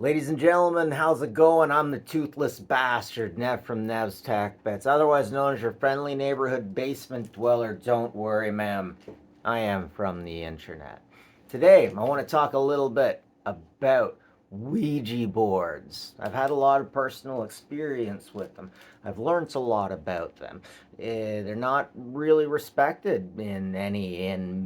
Ladies and gentlemen, how's it going? I'm the toothless bastard, Nev from Nev's Tech Bets, otherwise known as your friendly neighborhood basement dweller. Don't worry, ma'am. I am from the internet. Today, I want to talk a little bit about Ouija boards. I've had a lot of personal experience with them. I've learned a lot about them. They're not really respected in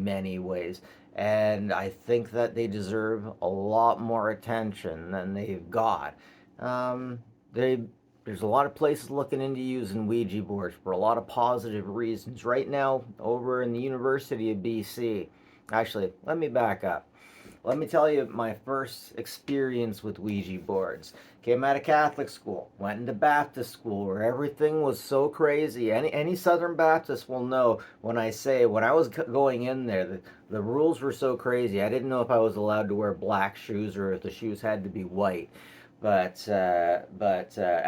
many ways, and I think that they deserve a lot more attention than they've got. Um, they there's a lot of places looking into using Ouija boards for a lot of positive reasons. Right now, over in the University of BC, actually, let me back up. Let me tell you my first experience with Ouija boards. Came out of Catholic school, went into Baptist school where everything was so crazy. Any Southern Baptist will know when I say when I was going in there, the rules were so crazy. I didn't know if I was allowed to wear black shoes or if the shoes had to be white. And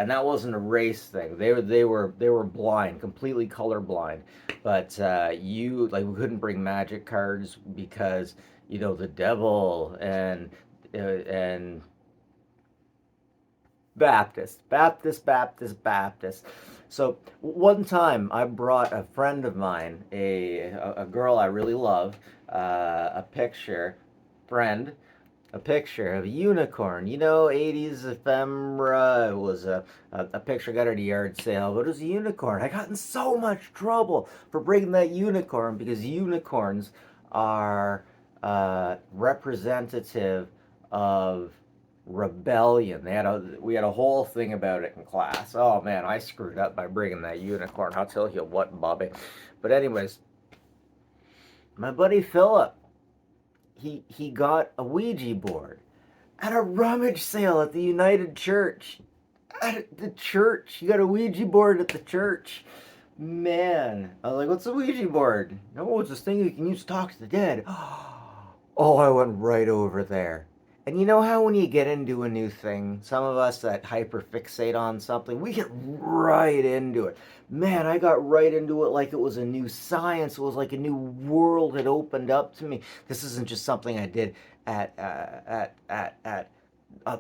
that wasn't a race thing. They were blind, completely color blind. But you like we couldn't bring magic cards because the devil and Baptist. So one time I brought a friend of mine, a girl I really love, a picture, friend, a picture of a unicorn. 80s ephemera. It was a picture I got at a yard sale, but it was a unicorn. I got in so much trouble for bringing that unicorn because unicorns are representative of rebellion. We had a whole thing about it in class. Oh man, I screwed up by bringing that unicorn. I'll tell you what, Bobby. But anyways, my buddy Philip, he got a Ouija board at a rummage sale at the United Church. At the church, he got a Ouija board at the church. Man, I was like, "What's a Ouija board?" No, it's this thing you can use to talk to the dead. Oh, I went right over there. And you know how when you get into a new thing, some of us that hyperfixate on something, we get right into it. Man, I got right into it like it was a new science. It was like a new world had opened up to me. This isn't just something I did at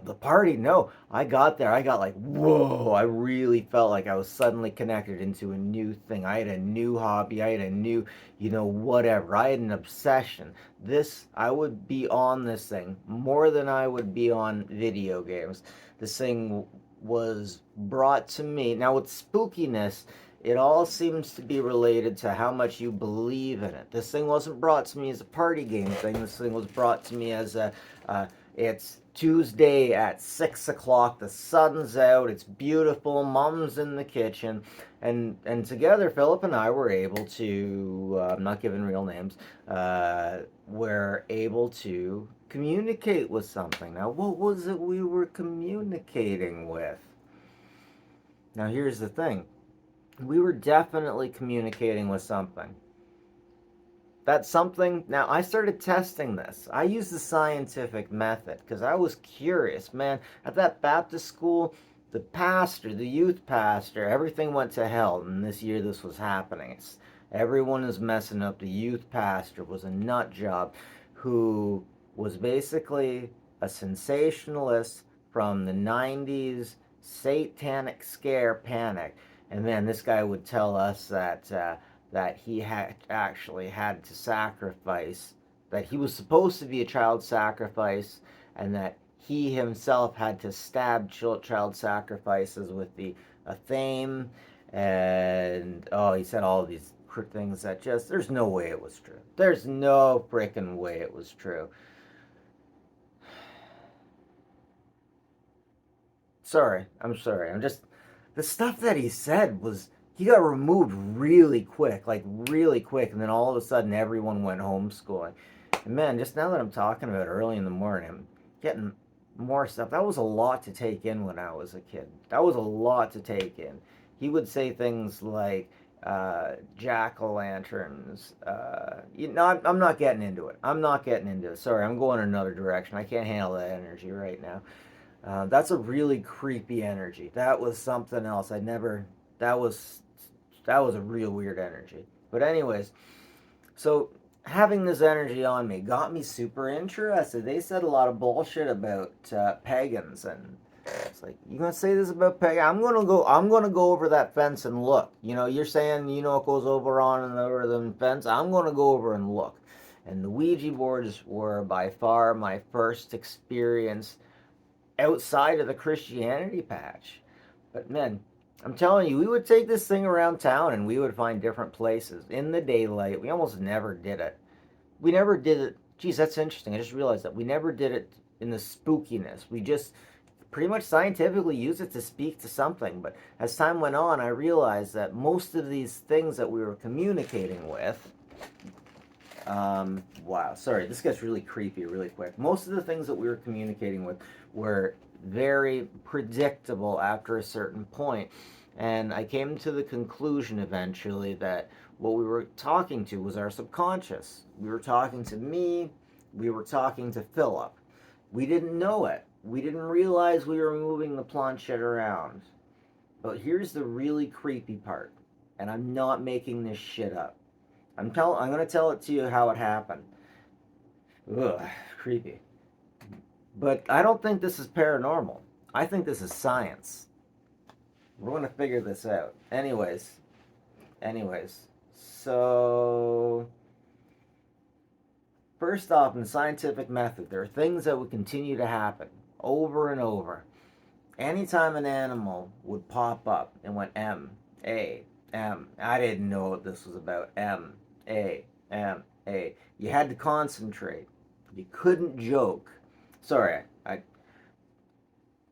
the party. No, I got there. I got like, whoa. I really felt like I was suddenly connected into a new thing. I had a new hobby. I had a new, whatever. I had an obsession. I would be on this thing more than I would be on video games. This thing was brought to me. Now, with spookiness, it all seems to be related to how much you believe in it. This thing wasn't brought to me as a party game thing. This thing was brought to me as it's Tuesday at 6 o'clock. The sun's out. It's beautiful. Mom's in the kitchen, and together, Philip and I were able to. I'm not giving real names. We're able to communicate with something. Now, what was it we were communicating with? Now, here's the thing. We were definitely communicating with something. That's something. Now, I started testing this. I used the scientific method because I was curious, man. At that Baptist school, the pastor, the youth pastor, everything went to hell. And this year, this was happening. Everyone is messing up. The youth pastor was a nut job who was basically a sensationalist from the 90s satanic scare panic. And then this guy would tell us that he had actually had to sacrifice, that he was supposed to be a child sacrifice, and that he himself had to stab child sacrifices with the a theme. And oh, he said all these things that just there's no way it was true. There's no freaking way it was true. I'm sorry. I'm just the stuff that he said was he got removed really quick, like really quick, and then all of a sudden everyone went homeschooling. And man, just now that I'm talking about it early in the morning, I'm getting more stuff. That was a lot to take in when I was a kid. That was a lot to take in. He would say things like jack o' lanterns. I'm not getting into it. I'm not getting into it. Sorry, I'm going another direction. I can't handle that energy right now. That's a really creepy energy. That was something else. I never. That was that was a real weird energy. But anyways, so having this energy on me got me super interested. They said a lot of bullshit about pagans, and it's like, you gonna say this about pagans? I'm gonna go over that fence and look. You're saying it goes over on and over the fence. I'm gonna go over and look. And the Ouija boards were by far my first experience outside of the Christianity patch. But man, I'm telling you, we would take this thing around town and we would find different places in the daylight. We almost never did it. We never did it. Geez, that's interesting. I just realized that we never did it in the spookiness. We just pretty much scientifically used it to speak to something. But as time went on, I realized that most of these things that we were communicating with, wow, sorry, this gets really creepy really quick. Most of the things that we were communicating with were very predictable after a certain point. And I came to the conclusion eventually that what we were talking to was our subconscious. We were talking to me, we were talking to Philip. We didn't know it. We didn't realize we were moving the planchette around. But here's the really creepy part, and I'm not making this shit up. I'm going to tell it to you how it happened. Ugh, creepy. But I don't think this is paranormal. I think this is science. We're going to figure this out. Anyways, so first off, in the scientific method, there are things that would continue to happen over and over. Anytime an animal would pop up and went M, A, M, I didn't know what this was about. M, A, M, A. You had to concentrate. You couldn't joke. Sorry,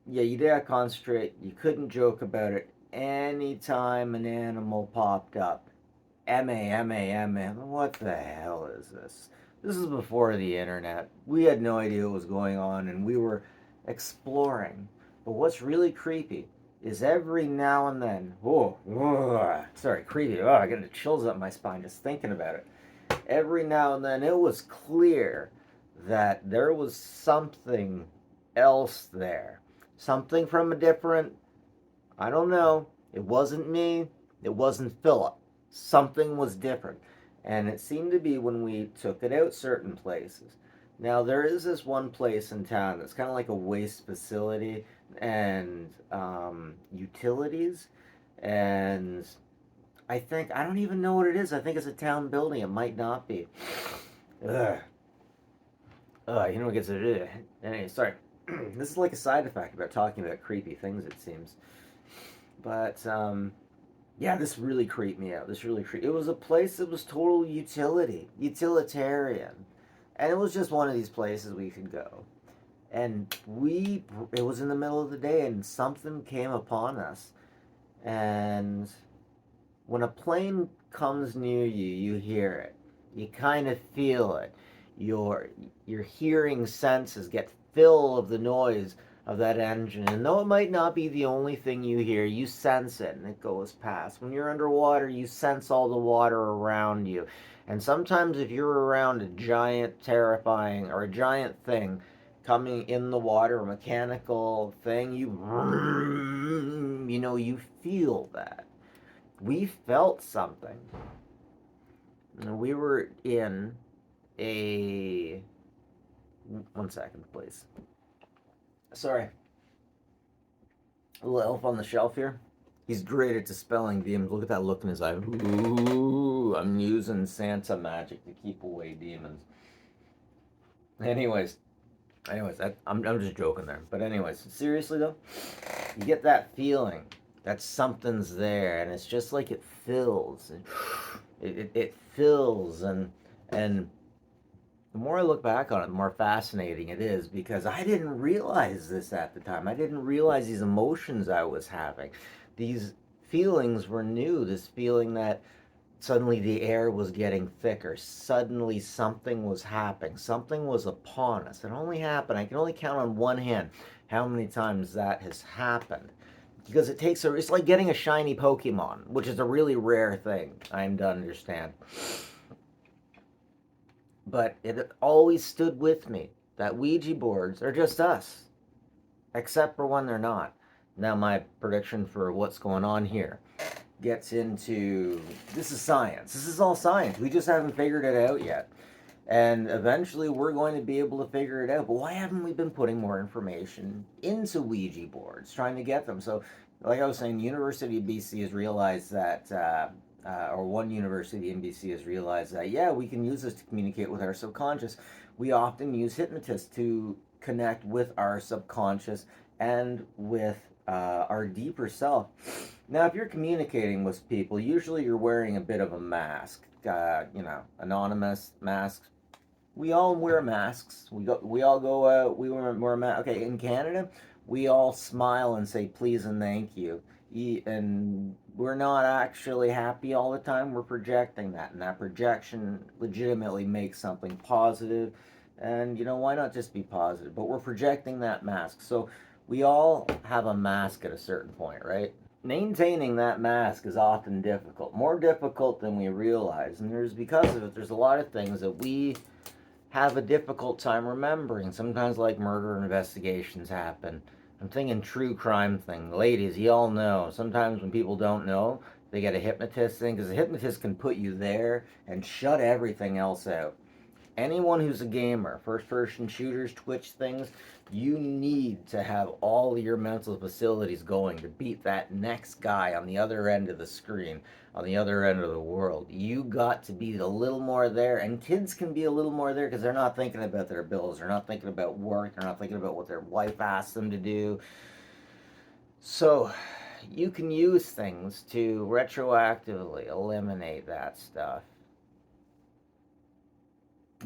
yeah, you did have to concentrate. You couldn't joke about it. Anytime an animal popped up, M-A, what the hell is this? This is before the internet. We had no idea what was going on, and we were exploring. But what's really creepy is every now and then, creepy, I get the chills up my spine just thinking about it. Every now and then it was clear that there was something else there. Something from a different, I don't know, it wasn't me, it wasn't Philip. Something was different. And it seemed to be when we took it out certain places. Now, there is this one place in town that's kind of like a waste facility and utilities. And I don't even know what it is. I think it's a town building. It might not be. Ugh. It gets a... Anyway, sorry. This is like a side effect about talking about creepy things, it seems. But, yeah, this really creeped me out. It was a place that was total utilitarian. And it was just one of these places we could go. And it was in the middle of the day and something came upon us. And when a plane comes near you, you hear it. You kind of feel it. Your hearing senses get full of the noise of that engine. And though it might not be the only thing you hear, you sense it and it goes past. When you're underwater, you sense all the water around you. And sometimes if you're around a giant terrifying or a giant thing coming in the water, a mechanical thing, you feel that. We felt something. And we were in a... 1 second, please. Sorry. A little elf on the shelf here. He's great at dispelling demons. Look at that look in his eye. Ooh, I'm using Santa magic to keep away demons. Anyways, I'm just joking there. But anyways, seriously though, you get that feeling that something's there, and it's just like it fills. It fills, and the more I look back on it, the more fascinating it is, because I didn't realize this at the time. I didn't realize these emotions I was having. These feelings were new. This feeling that suddenly the air was getting thicker. Suddenly something was happening. Something was upon us. It only happened. I can only count on one hand how many times that has happened. Because it's like getting a shiny Pokemon, which is a really rare thing, I'm to understand. But it always stood with me that Ouija boards are just us, except for when they're not. Now my prediction for what's going on here. gets into, this is science. This is all science. We just haven't figured it out yet. And eventually we're going to be able to figure it out. But why haven't we been putting more information into Ouija boards, trying to get them? So, like I was saying, the University of BC has realized that, or one university in BC has realized that, yeah, we can use this to communicate with our subconscious. We often use hypnotists to connect with our subconscious and with our deeper self. Now, if you're communicating with people, usually you're wearing a bit of a mask, anonymous masks. We all wear masks. We all go out. We wear a mask. Okay, in Canada, we all smile and say please and thank you. And we're not actually happy all the time. We're projecting that, and that projection legitimately makes something positive. And why not just be positive? But we're projecting that mask. So we all have a mask at a certain point, right? Maintaining that mask is often difficult, more difficult than we realize. And because of it, there's a lot of things that we have a difficult time remembering. Sometimes, like, murder investigations happen. I'm thinking true crime thing. Ladies, you all know, sometimes when people don't know, they get a hypnotist thing, because a hypnotist can put you there and shut everything else out. Anyone who's a gamer, first person shooters, Twitch things, you need to have all your mental facilities going to beat that next guy on the other end of the screen, on the other end of the world. You got to be a little more there, and kids can be a little more there because they're not thinking about their bills, they're not thinking about work, they're not thinking about what their wife asked them to do. So you can use things to retroactively eliminate that stuff.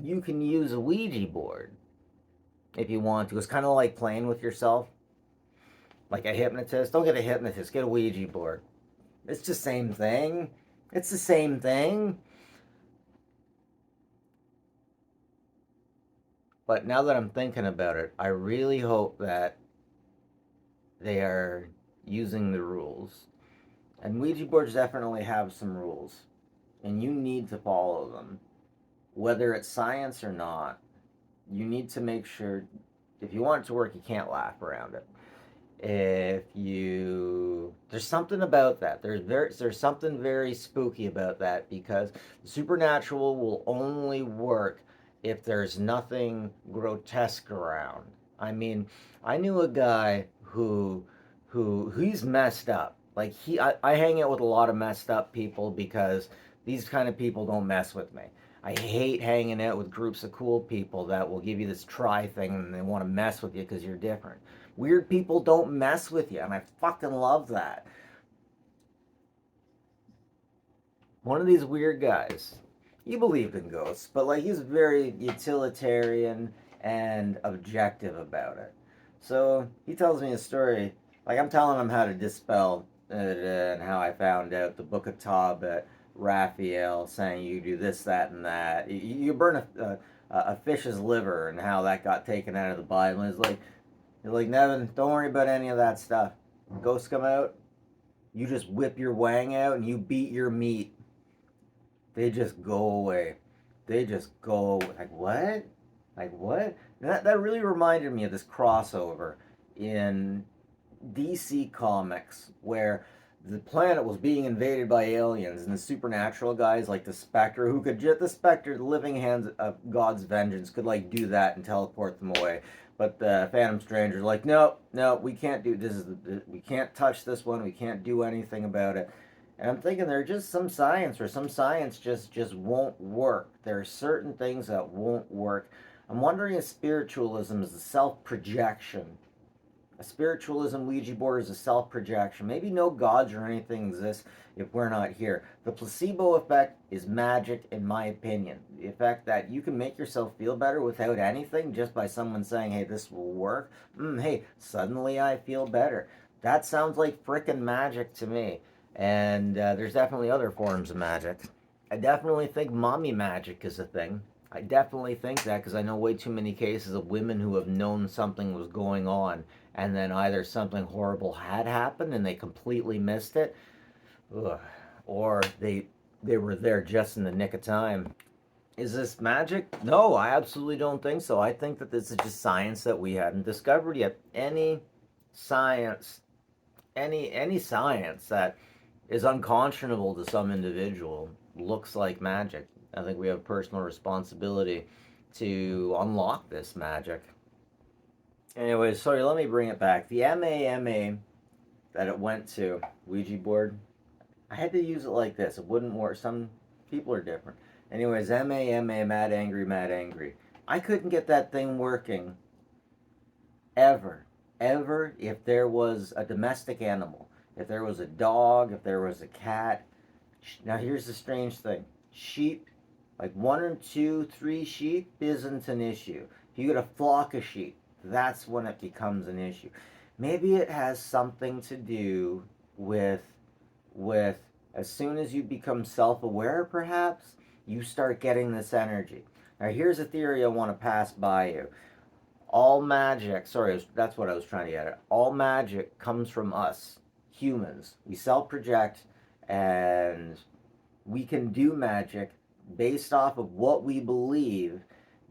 You can use a Ouija board if you want to. It's kind of like playing with yourself, like a hypnotist. Don't get a hypnotist, get a Ouija board. It's the same thing. It's the same thing. But now that I'm thinking about it, I really hope that they are using the rules. And Ouija boards definitely have some rules, and you need to follow them. Whether it's science or not, you need to make sure, if you want it to work, you can't laugh around it. There's something about that. There's something very spooky about that, because the supernatural will only work if there's nothing grotesque around. I mean, I knew a guy he's messed up. Like, I hang out with a lot of messed up people because these kind of people don't mess with me. I hate hanging out with groups of cool people that will give you this try thing and they want to mess with you because you're different. Weird people don't mess with you, and I fucking love that. One of these weird guys, he believed in ghosts, but like, he's very utilitarian and objective about it. So he tells me a story. Like, I'm telling him how to dispel it, and how I found out the Book of Tobit, Raphael saying you do this, that, and that. You burn a fish's liver, and how that got taken out of the Bible. And he's like, Nevin, don't worry about any of that stuff. Ghosts come out, you just whip your wang out and you beat your meat. They just go away. They just go away. Like, what? Like, what? And that really reminded me of this crossover in DC Comics, where the planet was being invaded by aliens, and the supernatural guys, like the Spectre, the Spectre, the living hands of God's vengeance, could like do that and teleport them away. But the Phantom Stranger's like, no, we can't do this. We can't touch this one. We can't do anything about it. And I'm thinking there's just some science, or some science just won't work. There are certain things that won't work. I'm wondering if spiritualism is a self-projection. A spiritualism Ouija board is a self-projection. Maybe no gods or anything exists if we're not here. The placebo effect is magic, in my opinion. The effect that you can make yourself feel better without anything, just by someone saying, hey, this will work. Hey, suddenly I feel better. That sounds like frickin' magic to me. And there's definitely other forms of magic. I definitely think mommy magic is a thing. I definitely think that, because I know way too many cases of women who have known something was going on, and then either something horrible had happened and they completely missed it, or they were there just in the nick of time. Is this magic? No, I absolutely don't think so. I think that this is just science that we hadn't discovered yet. Any science that is unconscionable to some individual looks like magic. I think we have personal responsibility to unlock this magic. Anyway, sorry, let me bring it back. The MAMA that it went to, Ouija board, I had to use it like this. It wouldn't work. Some people are different. Anyways, MAMA, mad, angry, mad, angry. I couldn't get that thing working ever. Ever if there was a domestic animal. If there was a dog, if there was a cat. Now, here's the strange thing. Sheep, like 1 or 2, 3 sheep isn't an issue. If you get a flock of sheep, that's when it becomes an issue. Maybe it has something to do with as soon as you become self-aware, perhaps, you start getting this energy. Now, here's a theory I want to pass by you. All magic, sorry, that's what I was trying to get at. All magic comes from us, humans. We self-project, and we can do magic based off of what we believe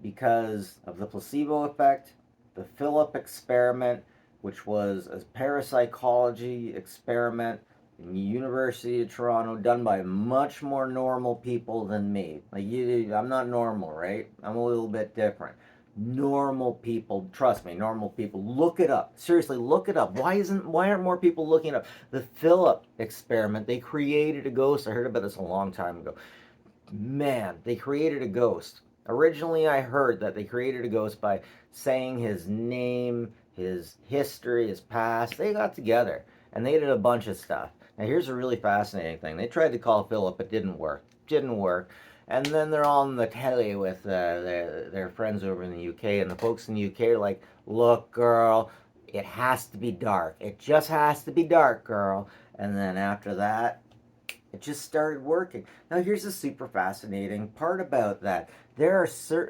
because of the placebo effect, the Philip experiment, which was a parapsychology experiment in the University of Toronto done by much more normal people than me. Like I'm not normal, right? I'm a little bit different. Normal people, trust me, normal people, look it up. Seriously, look it up. Why aren't more people looking it up? The Philip experiment, they created a ghost. I heard about this a long time ago. Man, they created a ghost. Originally, I heard that they created a ghost by saying his name, his history, his past. They got together and they did a bunch of stuff. Now, here's a really fascinating thing. They tried to call Philip, it didn't work. Didn't work. And then they're on the telly with their friends over in the UK, and the folks in the UK are like, "Look, girl, it has to be dark. It just has to be dark, girl." And then after that, it just started working. Now, here's the super fascinating part about that. There are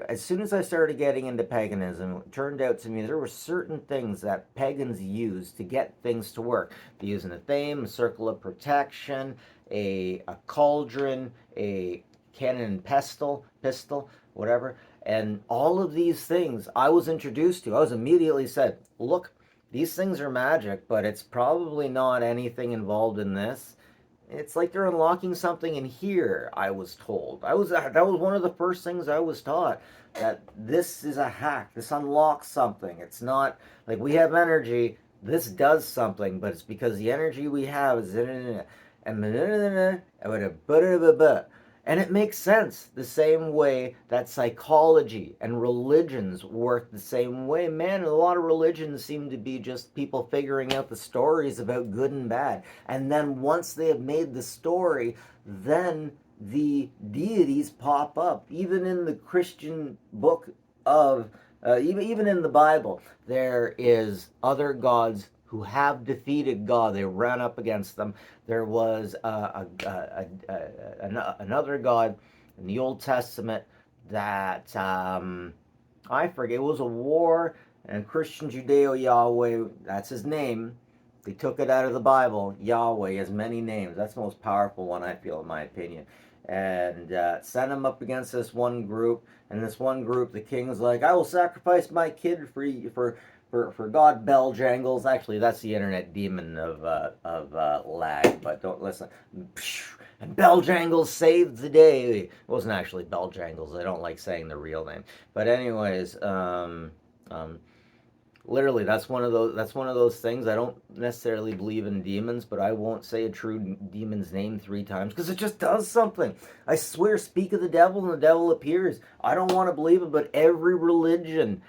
as soon as I started getting into paganism, it turned out to me there were certain things that pagans used to get things to work. They're using a theme, a circle of protection, a cauldron, a cannon and pistol, whatever. And all of these things I was introduced to. I was immediately said, look, these things are magic, but it's probably not anything involved in this. It's like they're unlocking something in here, I was told. That was one of the first things I was taught, that this is a hack. This unlocks something. It's not like we have energy. This does something, but it's because the energy we have is and it makes sense the same way that psychology and religions work the same way. Man, a lot of religions seem to be just people figuring out the stories about good and bad. And then once they have made the story, then the deities pop up. Even in the Christian book of, even in the Bible, there is other gods who have defeated God. They ran up against them. There was another God in the Old Testament that I forget. It was a war, and Christian Judeo Yahweh, that's his name. They took it out of the Bible. Yahweh has many names. That's the most powerful one, I feel, in my opinion. And sent him up against this one group. And this one group, the king was like, "I will sacrifice my kid for God Bell Jangles." Actually, that's the internet demon of lag, but don't listen. And Bell Jangles saved the day. It wasn't actually Bell Jangles. I don't like saying the real name. But anyways, literally, that's one of those things. I don't necessarily believe in demons, but I won't say a true demon's name 3 times because it just does something. I swear, speak of the devil and the devil appears. I don't want to believe it, but every religion,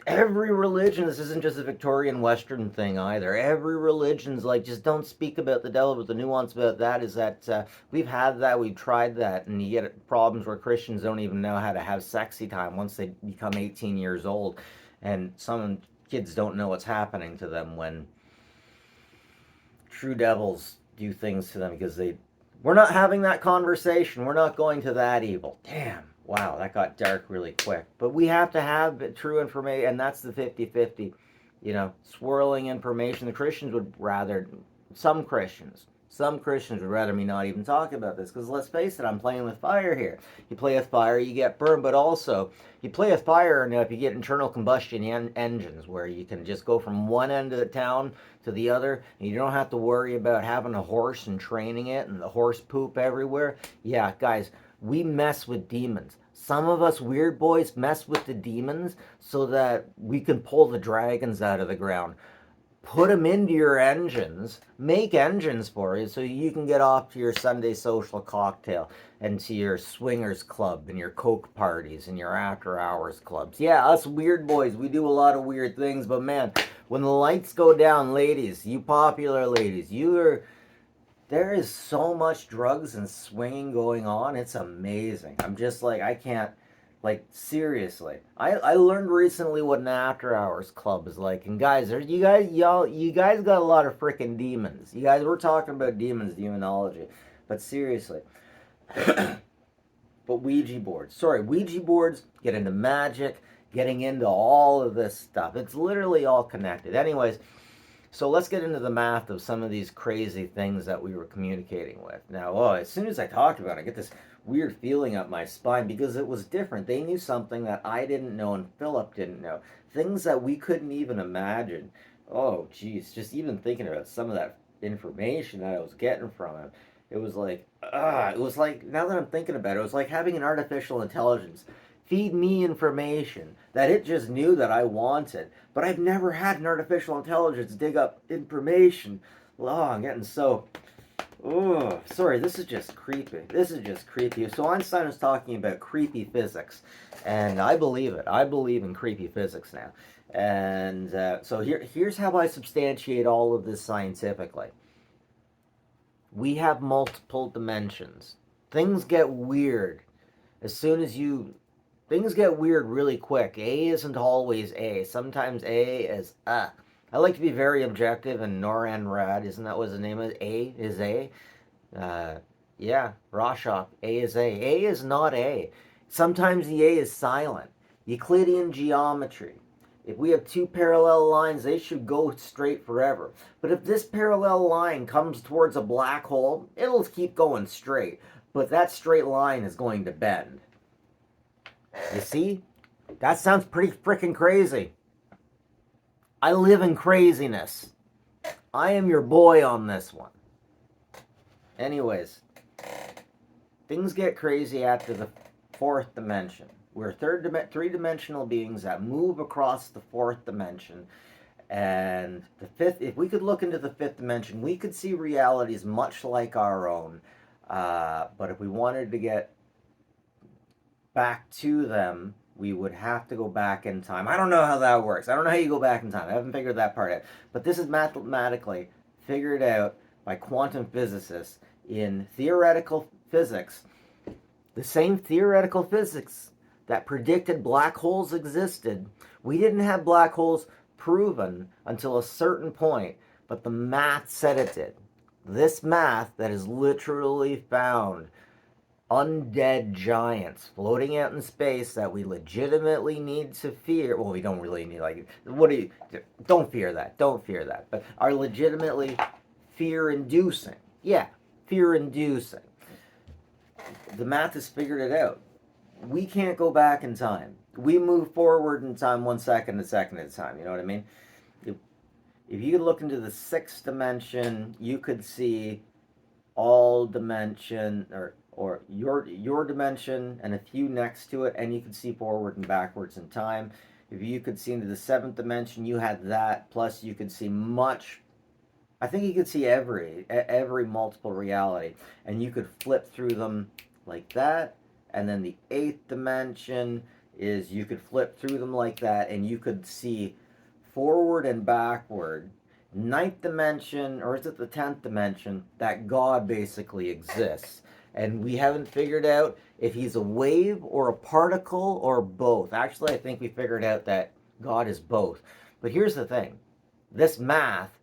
this isn't just a Victorian Western thing either. Every religion's like, just don't speak about the devil, but the nuance about that is that we've had that, we've tried that, and you get problems where Christians don't even know how to have sexy time once they become 18 years old, and some kids don't know what's happening to them when true devils do things to them because we're not having that conversation, we're not going to that evil. Damn. Wow, that got dark really quick. But we have to have true information, and that's the 50-50, swirling information. The Christians would rather, some Christians Some Christians would rather me not even talk about this, because let's face it, I'm playing with fire here. You play with fire, you get burned, but also you play with fire enough, you get internal combustion engines where you can just go from one end of the town to the other, and you don't have to worry about having a horse and training it and the horse poop everywhere. Yeah, guys, we mess with demons. Some of us weird boys mess with the demons so that we can pull the dragons out of the ground. Put them into your engines, make engines for you so you can get off to your Sunday social cocktail and to your swingers club and your coke parties and your after hours clubs. Yeah, us weird boys, we do a lot of weird things, but man, when the lights go down, ladies, you popular ladies, there is so much drugs and swinging going on. It's amazing. I'm just like, I can't, like, seriously. I learned recently what an after hours club is like. And guys, you guys got a lot of freaking demons. You guys, we're talking about demons, demonology. But seriously. But Ouija boards. Sorry, Ouija boards, get into magic, getting into all of this stuff. It's literally all connected. Anyways, so let's get into the math of some of these crazy things that we were communicating with. Now, as soon as I talked about it, I get this weird feeling up my spine because it was different. They knew something that I didn't know and Philip didn't know. Things that we couldn't even imagine. Oh, geez, just even thinking about some of that information that I was getting from him. It was like, now that I'm thinking about it, it was like having an artificial intelligence feed me information that it just knew that I wanted. But I've never had an artificial intelligence dig up information. Oh, I'm getting so... Oh, sorry, this is just creepy. This is just creepy. So Einstein was talking about creepy physics, and I believe it. I believe in creepy physics now. And so here's how I substantiate all of this scientifically. We have multiple dimensions. Things get weird as soon as you... Things get weird really quick. A isn't always A. Sometimes A is I like to be very objective, and Noran Rad, isn't that what his name is? A is A. Yeah, Rorschach, A is A. A is not A. Sometimes the A is silent. Euclidean geometry. If we have two parallel lines, they should go straight forever. But if this parallel line comes towards a black hole, it'll keep going straight. But that straight line is going to bend. You see? That sounds pretty freaking crazy. I live in craziness. I am your boy on this one. Anyways, things get crazy after the fourth dimension. We're three-dimensional beings that move across the fourth dimension. And the fifth, if we could look into the fifth dimension, we could see realities much like our own. But if we wanted to get back to them, we would have to go back in time. I don't know how that works. I don't know how you go back in time. I haven't figured that part out. But this is mathematically figured out by quantum physicists in theoretical physics. The same theoretical physics that predicted black holes existed. We didn't have black holes proven until a certain point, but the math said it did. This math that is literally found undead giants floating out in space that we legitimately need to fear. Well, we don't really need, like, don't fear that. Don't fear that. But are legitimately fear-inducing. Yeah, fear-inducing. The math has figured it out. We can't go back in time. We move forward in time 1 second, a second at a time. You know what I mean? If you could look into the sixth dimension, you could see all dimension, or your dimension and a few next to it, and you could see forward and backwards in time. If you could see into the seventh dimension, you had that, plus you could see much. I think you could see every multiple reality, and you could flip through them like that. And then the eighth dimension is you could flip through them like that, and you could see forward and backward. Ninth dimension, or is it the 10th dimension, that God basically exists. And we haven't figured out if he's a wave or a particle or both. Actually, I think we figured out that God is both. But here's the thing. This math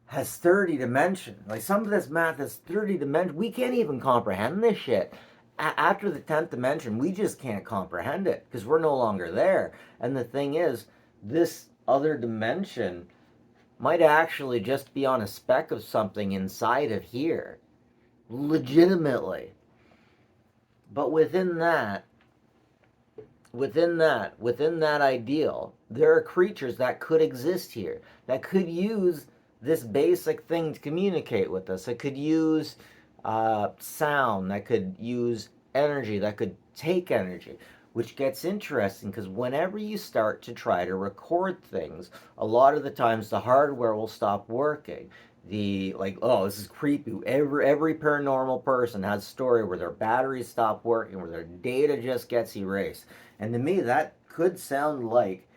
has 30 dimensions. Like, some of this math has 30 dimensions. We can't even comprehend this shit. After the 10th dimension, we just can't comprehend it because we're no longer there. And the thing is, this other dimension might actually just be on a speck of something inside of here. Legitimately. But within that ideal, there are creatures that could exist here, that could use this basic thing to communicate with us. That could use sound, that could use energy, that could take energy. Which gets interesting because whenever you start to try to record things, a lot of the times the hardware will stop working. Oh, this is creepy. Every paranormal person has a story where their batteries stop working, where their data just gets erased. And to me, that could sound like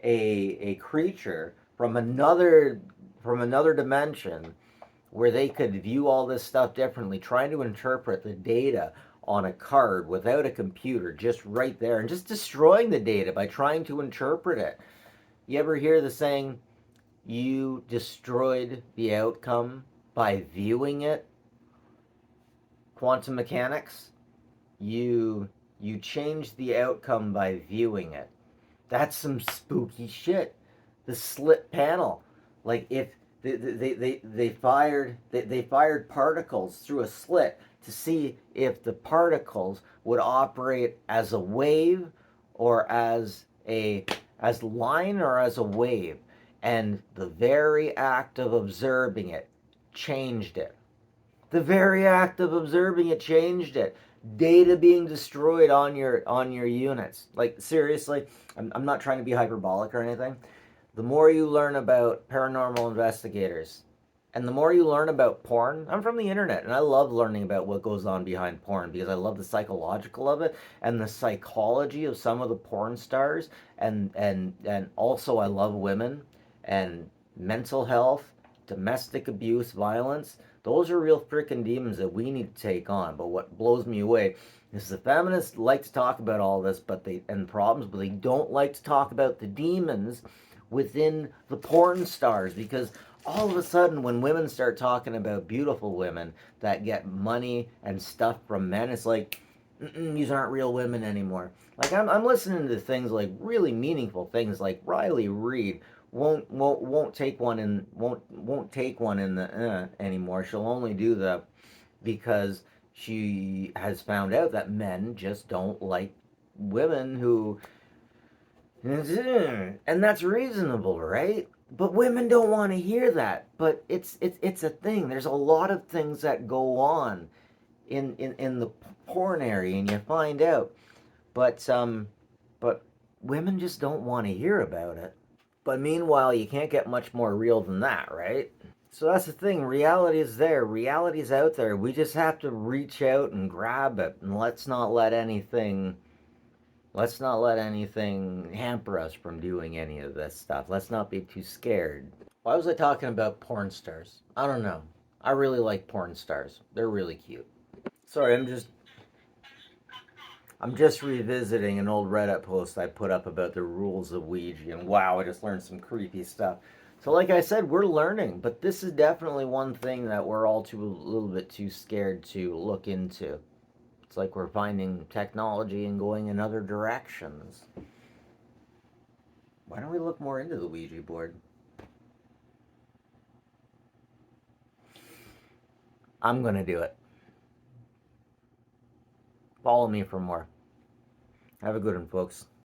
a creature from another dimension where they could view all this stuff differently, trying to interpret the data on a card without a computer, just right there, and just destroying the data by trying to interpret it. You ever hear the saying, you destroyed the outcome by viewing it? Quantum mechanics, you change the outcome by viewing it. That's some spooky shit. The slit panel, like if they fired particles through a slit to see if the particles would operate as a wave or as line or as a wave, and the very act of observing it changed it. The very act of observing it changed it. Data being destroyed on your units. Like seriously, I'm not trying to be hyperbolic or anything. The more you learn about paranormal investigators, and the more you learn about porn, I'm from the internet and I love learning about what goes on behind porn because I love the psychological of it and the psychology of some of the porn stars, and also I love women and mental health, domestic abuse, violence. Those are real freaking demons that we need to take on. But what blows me away is the feminists like to talk about all this, and problems, but they don't like to talk about the demons within the porn stars, because all of a sudden when women start talking about beautiful women that get money and stuff from men, it's like, these aren't real women anymore. Like I'm listening to things like really meaningful things like Riley Reid won't take one in the anymore. She'll only do the, because she has found out that men just don't like women who, and that's reasonable, right? But women don't want to hear that. But it's a thing. There's a lot of things that go on in the porn area, and you find out. But women just don't want to hear about it. But meanwhile, you can't get much more real than that, right? So that's the thing. Reality is there. Reality is out there. We just have to reach out and grab it, and let's not let anything hamper us from doing any of this stuff. Let's not be too scared. Why was I talking about porn stars? I don't know. I really like porn stars. They're really cute. Sorry, I'm just revisiting an old Reddit post I put up about the rules of Ouija, and wow, I just learned some creepy stuff. So, like I said, we're learning, but this is definitely one thing that we're all a little bit too scared to look into. It's like we're finding technology and going in other directions. Why don't we look more into the Ouija board? I'm gonna do it. Follow me for more. Have a good one, folks.